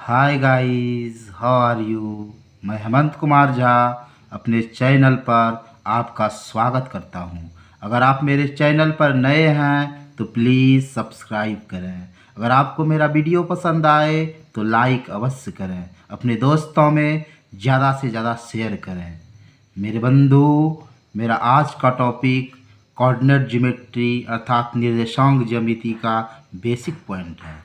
Hi guys, how are you. मैं हेमंत कुमार झा अपने channel पर आपका स्वागत करता हूं। अगर आप मेरे चैनल पर नए हैं तो प्लीज़ सब्सक्राइब करें। अगर आपको मेरा वीडियो पसंद आए तो लाइक अवश्य करें, अपने दोस्तों में ज़्यादा से ज़्यादा शेयर करें। मेरे बंधु, मेरा आज का टॉपिक कोऑर्डिनेट ज्योमेट्री अर्थात निर्देशांक ज्यामिति का बेसिक पॉइंट है।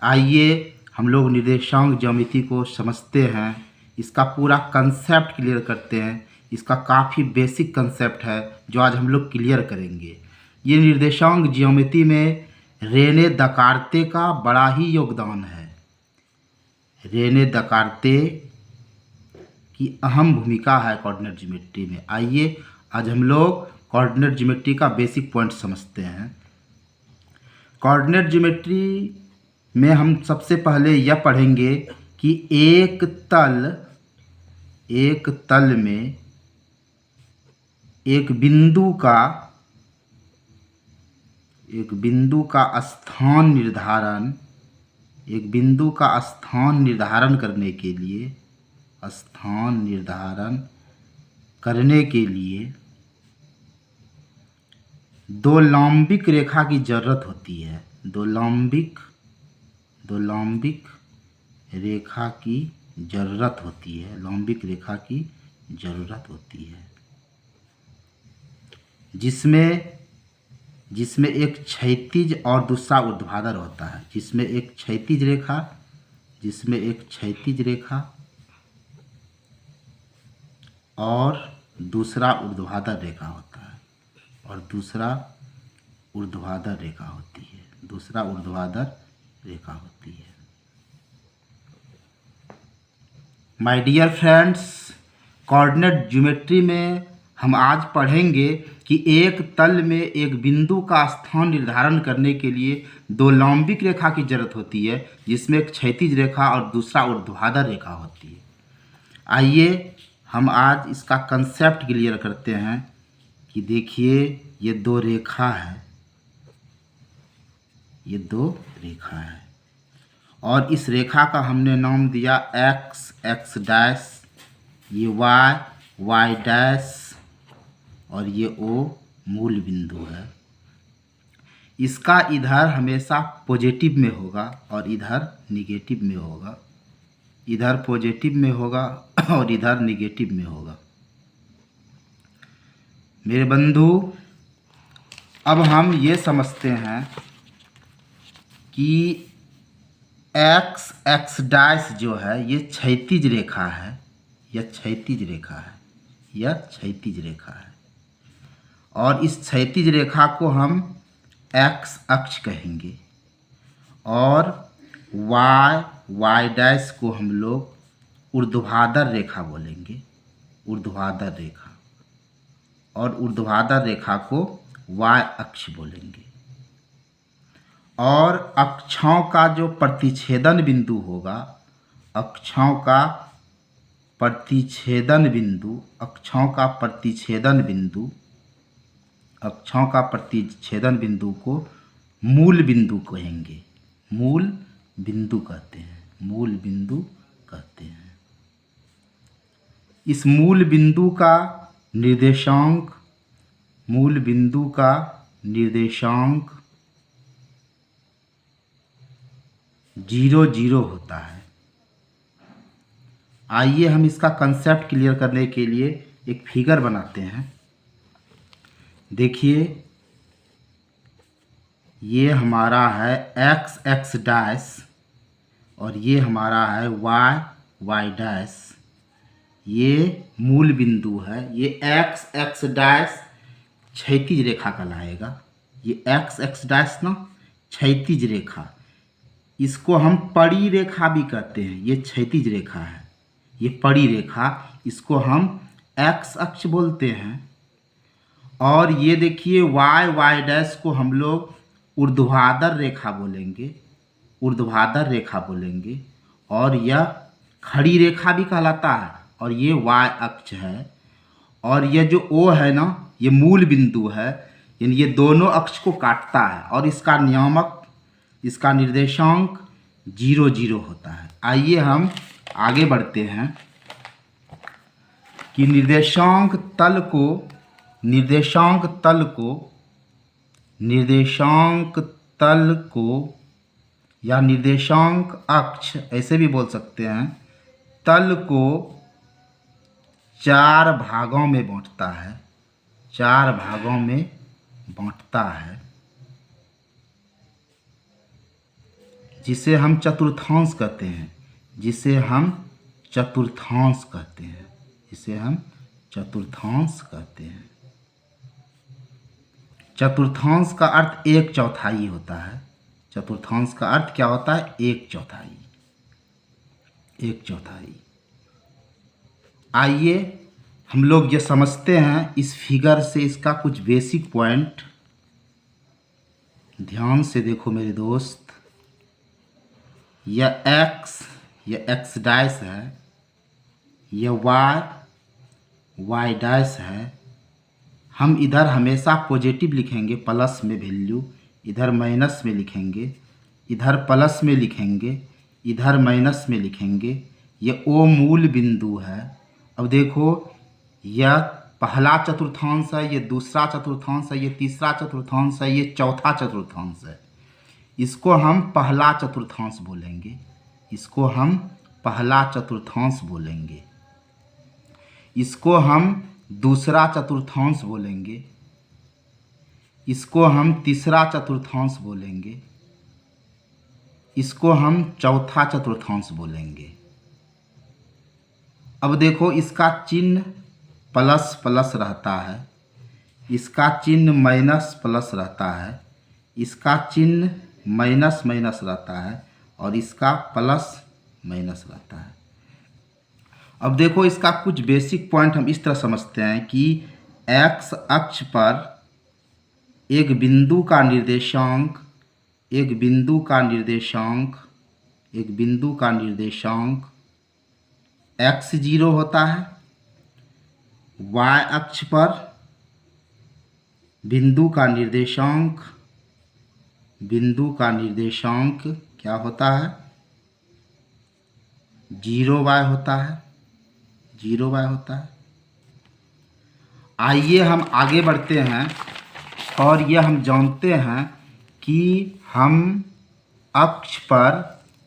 आइए हम लोग निर्देशांक ज्यामिति को समझते हैं, इसका पूरा कंसेप्ट क्लियर करते हैं। इसका काफ़ी बेसिक कंसेप्ट है जो आज हम लोग क्लियर करेंगे। ये निर्देशांक ज्यामिति में रेने दकार्ते का बड़ा ही योगदान है। रेने दकार्ते की अहम भूमिका है कोऑर्डिनेट ज्योमेट्री में। आइए आज हम लोग कोऑर्डिनेट ज्योमेट्री का बेसिक पॉइंट समझते हैं। कोऑर्डिनेट ज्योमेट्री में हम सबसे पहले यह पढ़ेंगे कि एक तल में एक बिंदु का स्थान निर्धारण करने के लिए दो लंबिक रेखा की जरूरत होती है। दो लंबिक रेखा की जरूरत होती है जिसमें एक क्षैतिज और दूसरा ऊर्ध्वाधर होता है। जिसमें एक क्षैतिज रेखा और दूसरा ऊर्ध्वाधर रेखा होता है my dear friends, coordinate geometry में हम आज पढ़ेंगे कि एक तल में एक बिंदु का स्थान निर्धारण करने के लिए दो लंबिक रेखा की जरूरत होती है, जिसमें एक क्षैतिज रेखा और दूसरा ऊर्ध्वाधर रेखा होती है। आइए हम आज इसका कंसेप्ट क्लियर करते हैं कि देखिए ये दो रेखा है और इस रेखा का हमने नाम दिया x डैश, ये y डैश और ये o मूल बिंदु है। इसका इधर हमेशा पॉजिटिव में होगा और इधर निगेटिव में होगा। इधर पॉजिटिव में होगा और इधर निगेटिव में होगा। मेरे बंधु, अब हम ये समझते हैं कि x डैश जो है ये क्षैतिज रेखा है। और इस क्षैतिज रेखा को हम x अक्ष कहेंगे और y डैश को हम लोग ऊर्ध्वाधर रेखा बोलेंगे। और ऊर्ध्वाधर रेखा को y अक्ष बोलेंगे। और अक्षों का जो प्रतिच्छेदन बिंदु होगा, अक्षों का प्रतिच्छेदन बिंदु को मूल बिंदु कहेंगे। मूल बिंदु कहते हैं। इस मूल बिंदु का निर्देशांक 0 0 होता है। आइए हम इसका कंसेप्ट क्लियर करने के लिए एक फिगर बनाते हैं। देखिए ये हमारा है x डैश और ये हमारा है y डैश। ये मूल बिंदु है। ये x डैश क्षैतिज रेखा कहलाएगा। ये x डैश ना क्षैतिज रेखा, इसको हम पड़ी रेखा भी कहते हैं। ये क्षैतिज रेखा है, ये पड़ी रेखा, इसको हम x अक्ष बोलते हैं। और ये देखिए y डैश को हम लोग ऊर्ध्वाधर रेखा बोलेंगे। और यह खड़ी रेखा भी कहलाता है और ये y अक्ष है। और यह जो O है ना, ये मूल बिंदु है, यानी ये दोनों अक्ष को काटता है और इसका निर्देशांक 0 0 होता है। आइए हम आगे बढ़ते हैं कि निर्देशांक तल को या निर्देशांक अक्ष ऐसे भी बोल सकते हैं, तल को 4 भागों में बांटता है, 4 भागों में बांटता है, जिसे हम चतुर्थांश कहते हैं, जिसे हम चतुर्थांश कहते हैं, जिसे हम चतुर्थांश कहते हैं। चतुर्थांश का अर्थ 1/4 होता है। चतुर्थांश का अर्थ क्या होता है? 1/4, 1/4। आइए हम लोग ये समझते हैं इस फिगर से, इसका कुछ बेसिक पॉइंट। ध्यान से देखो मेरे दोस्त, यह x डैश है, यह y डैश है। हम इधर हमेशा पॉजिटिव लिखेंगे, प्लस में वैल्यू, इधर माइनस में लिखेंगे, इधर प्लस में लिखेंगे, इधर माइनस में लिखेंगे। ये O मूल बिंदु है। अब देखो, यह पहला चतुर्थांश है, ये दूसरा चतुर्थांश है, ये तीसरा चतुर्थांश है, ये चौथा चतुर्थांश है। इसको हम पहला चतुर्थांश बोलेंगे, इसको हम पहला चतुर्थांश बोलेंगे। इसको हम दूसरा चतुर्थांश बोलेंगे, इसको हम तीसरा चतुर्थांश बोलेंगे, इसको हम चौथा चतुर्थांश बोलेंगे। अब देखो, इसका चिन्ह प्लस प्लस रहता है, इसका चिन्ह माइनस प्लस रहता है, इसका चिन्ह माइनस माइनस रहता है, और इसका प्लस माइनस रहता है। अब देखो, इसका कुछ बेसिक पॉइंट हम इस तरह समझते हैं कि x अक्ष पर एक बिंदु का निर्देशांक x0 होता है। y अक्ष पर बिंदु का निर्देशांक क्या होता है? 0y होता है, 0y होता है। आइए हम आगे बढ़ते हैं, और यह हम जानते हैं कि हम अक्ष पर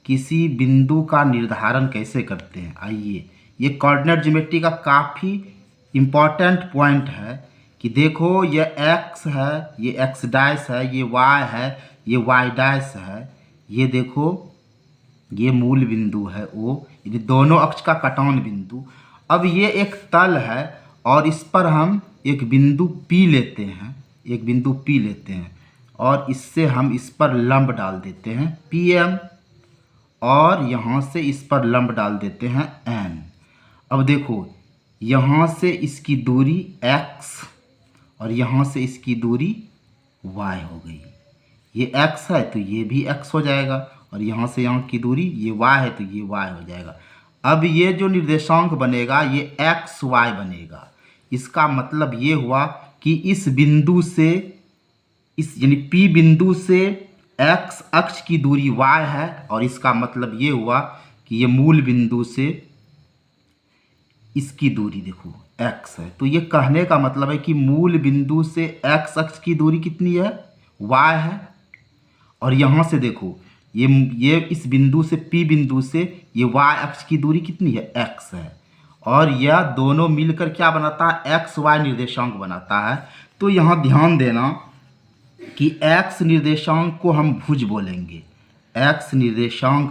किसी बिंदु का निर्धारण कैसे करते हैं। आइए, ये कोऑर्डिनेट ज्योमेट्री का काफ़ी इम्पॉर्टेंट पॉइंट है कि देखो, ये x है, ये x डैश है, ये y है, ये y डैश है। ये देखो, ये मूल बिंदु है O, ये दोनों अक्ष का कटान बिंदु। अब ये एक तल है, और इस पर हम एक बिंदु P लेते हैं, और इससे हम इस पर लंब डाल देते हैं PM, और यहाँ से इस पर लंब डाल देते हैं N। अब देखो, यहाँ से इसकी दूरी x और यहाँ से इसकी दूरी y हो गई। ये x है तो ये भी x हो जाएगा, और यहाँ से यहाँ की दूरी ये y है तो ये y हो जाएगा। अब ये जो निर्देशांक बनेगा ये xy बनेगा। इसका मतलब ये हुआ कि इस बिंदु से, इस यानी P बिंदु से x अक्ष की दूरी y है, और इसका मतलब ये हुआ कि ये मूल बिंदु से इसकी दूरी देखो x है। तो ये कहने का मतलब है कि मूल बिंदु से x अक्ष की दूरी कितनी है? y है। और यहाँ से देखो, ये इस बिंदु से P बिंदु से ये y अक्ष की दूरी कितनी है? x है। और यह दोनों मिलकर क्या बनाता है? xy निर्देशांक बनाता है। तो यहाँ ध्यान देना कि x निर्देशांक को हम भुज बोलेंगे, x निर्देशांक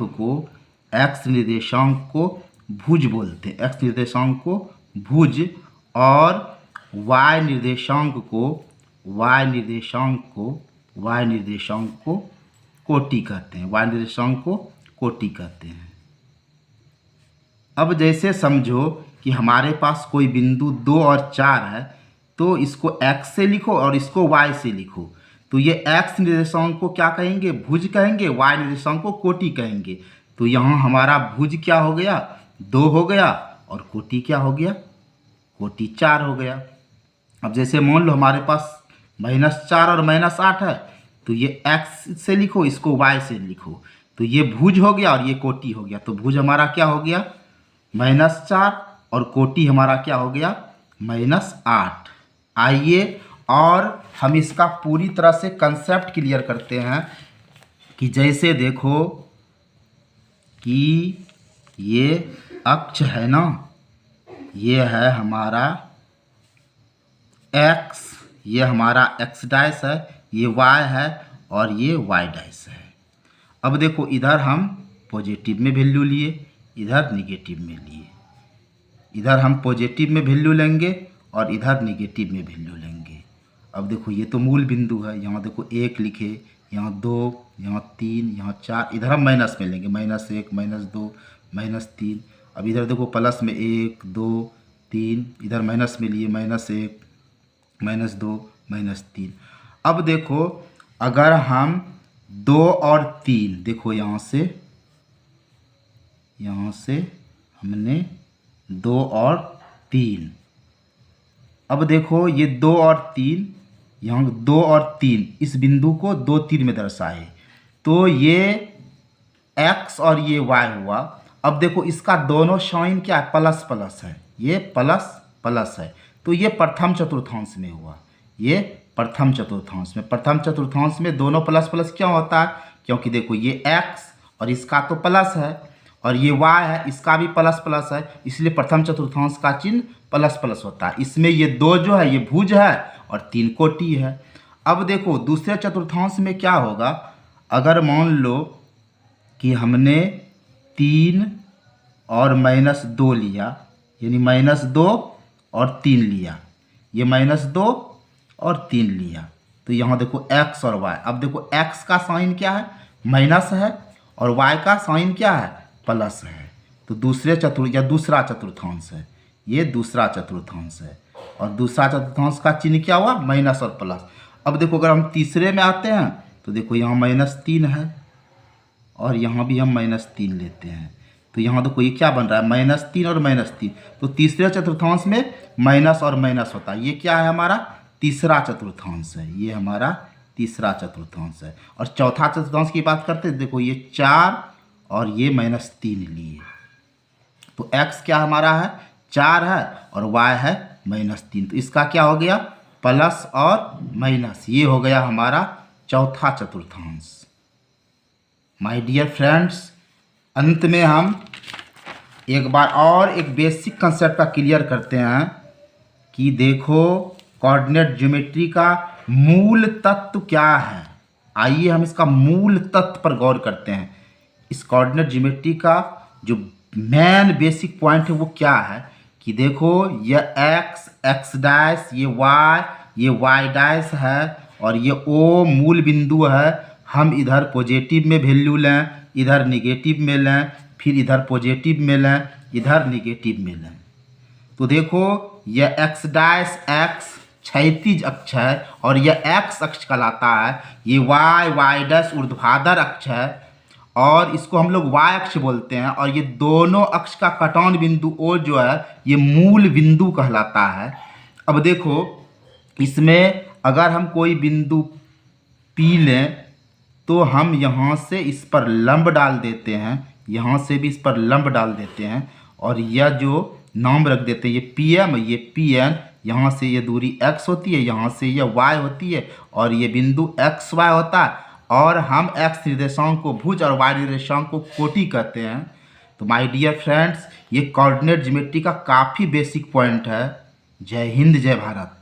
को भुज बोलते हैं, x निर्देशांक को भुज, और y निर्देशांक को कोटि कहते हैं, y निर्देशांक को कोटि कहते हैं। अब जैसे समझो कि हमारे पास कोई बिंदु 2 और 4 है, तो इसको x से लिखो और इसको y से लिखो। तो ये x निर्देशांक को क्या कहेंगे? भुज कहेंगे, y निर्देशांक को कोटि कहेंगे। तो यहाँ हमारा भुज क्या हो गया? 2 हो गया, और कोटि क्या हो गया? कोटि 4 हो गया। अब जैसे मान लो हमारे पास -4 और -8 है, तो ये x से लिखो, इसको y से लिखो। तो तो ये भुज हो गया और ये कोटि हो गया। तो भुज हमारा क्या हो गया -4 और कोटि हमारा क्या हो गया -8। आइए और हम इसका पूरी तरह से कंसेप्ट क्लियर करते हैं कि जैसे देखो कि ये अक्ष है ना, ये है हमारा x, ये हमारा x डैश है, ये y है और ये y डैश है। अब देखो इधर हम पॉजिटिव में वैल्यू लिए, इधर निगेटिव में लिए, इधर हम पॉजिटिव में वैल्यू लेंगे और इधर निगेटिव में वैल्यू लेंगे। अब देखो ये तो मूल बिंदु है, यहाँ देखो 1 लिखे, यहाँ 2, यहाँ 3, यहाँ 4, इधर हम माइनस में लेंगे, -1, -2, -3। अब इधर देखो प्लस में 1, 2, 3, इधर माइनस में लिए, -1, -2, -3। अब देखो अगर हम 2 और 3, देखो यहाँ से हमने 2 और 3, अब देखो ये 2 और 3, यहाँ 2 और 3 इस बिंदु को 2 3 में दर्शाए, तो ये x और ये y हुआ। अब देखो इसका दोनों साइन क्या है, प्लस प्लस है, ये प्लस प्लस है, तो ये प्रथम चतुर्थांश में हुआ, ये प्रथम चतुर्थांश में। प्रथम चतुर्थांश में दोनों प्लस प्लस क्यों होता है, क्योंकि देखो ये x और इसका तो प्लस है और ये y है, इसका भी प्लस प्लस है, इसलिए प्रथम चतुर्थांश का चिन्ह प्लस प्लस होता है। इसमें ये 2 जो है ये भुज है और 3 कोटि है। अब देखो दूसरे चतुर्थांश में क्या होगा, अगर मान लो कि हमने 3 और -2 लिया, यानी -2 और 3 लिया, ये -2 और 3 लिया, तो यहाँ देखो x और y। अब देखो x का साइन क्या है, माइनस है, और y का साइन क्या है, प्लस है। तो दूसरा चतुर्थांश है, ये दूसरा चतुर्थांश है, और दूसरा चतुर्थांश का चिन्ह क्या हुआ, माइनस और प्लस। अब देखो अगर हम तीसरे में आते हैं तो देखो यहाँ -3 है और यहाँ भी हम -3 लेते हैं, तो यहाँ देखो ये क्या बन रहा है, -3 और -3। तो तीसरे चतुर्थांश में माइनस और माइनस होता है, ये क्या है हमारा तीसरा चतुर्थांश है, ये हमारा तीसरा चतुर्थांश है। और चौथा चतुर्थांश की बात करते हैं, देखो ये 4 और ये -3 लिए, तो x क्या हमारा है 4 है और y है -3, तो इसका क्या हो गया प्लस और माइनस, ये हो गया हमारा चौथा चतुर्थांश। माय डियर फ्रेंड्स, अंत में हम एक बार और एक बेसिक कंसेप्ट का क्लियर करते हैं कि देखो कोऑर्डिनेट ज्योमेट्री का मूल तत्व क्या है। आइए हम इसका मूल तत्व पर गौर करते हैं। इस कोऑर्डिनेट ज्योमेट्री का जो मेन बेसिक पॉइंट है वो क्या है कि देखो ये x डैश, ये y डैश है और ये o मूल बिंदु है। हम इधर पॉजिटिव में वैल्यू लें, इधर निगेटिव में लें, फिर इधर पॉजिटिव में लें, इधर निगेटिव में लें, तो देखो यह x डैश x क्षैतिज अक्ष है और यह x अक्ष कहलाता है। ये y डैश ऊर्ध्वाधर अक्ष है और इसको हम लोग y अक्ष बोलते हैं, और ये दोनों अक्ष का कटान बिंदु O जो है ये मूल बिंदु कहलाता है। अब देखो इसमें अगर हम कोई बिंदु P लें तो हम यहाँ से इस पर लंब डाल देते हैं, यहाँ से भी इस पर लंब डाल देते हैं, और यह जो नाम रख देते हैं ये PM, ये PN, यहाँ से ये दूरी x होती है, यहाँ से यह y होती है और ये बिंदु XY होता है, और हम x निर्देशांक को भुज और y निर्देशांक को कोटि कहते हैं। तो माय डियर फ्रेंड्स, ये कोऑर्डिनेट ज्योमेट्री का काफ़ी बेसिक पॉइंट है। जय हिंद, जय भारत।